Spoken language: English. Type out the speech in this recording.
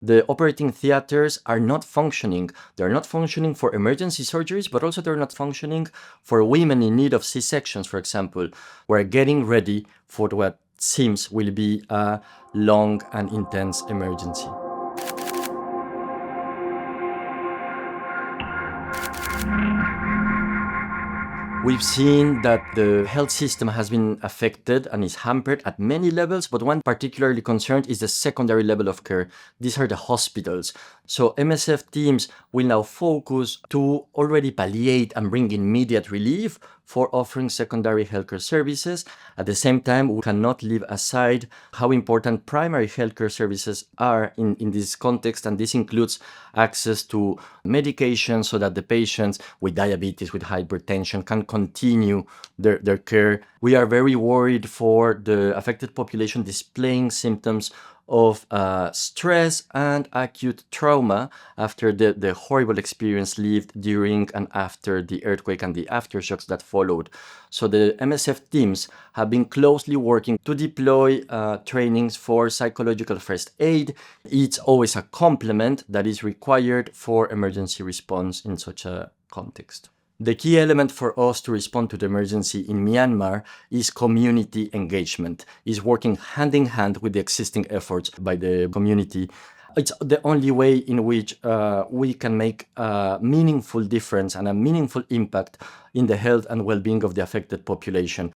The operating theaters are not functioning. They're not functioning for emergency surgeries, but also they're not functioning for women in need of C-sections, for example. We're getting ready for what seems will be a long and intense emergency. We've seen that the health system has been affected and is hampered at many levels, but one particularly concerned is the secondary level of care. These are the hospitals. So MSF teams will now focus to already palliate and bring immediate relief for offering secondary healthcare services. At the same time, we cannot leave aside how important primary healthcare services are in this context, and this includes access to medication so that the patients with diabetes, with hypertension can continue their care. We are very worried for the affected population displaying symptoms of stress and acute trauma after the horrible experience lived during and after the earthquake and the aftershocks that followed. So the MSF teams have been closely working to deploy trainings for psychological first aid. It's always a complement that is required for emergency response in such a context. The key element for us to respond to the emergency in Myanmar is community engagement, is working hand in hand with the existing efforts by the community. It's the only way in which we can make a meaningful difference and a meaningful impact in the health and well-being of the affected population.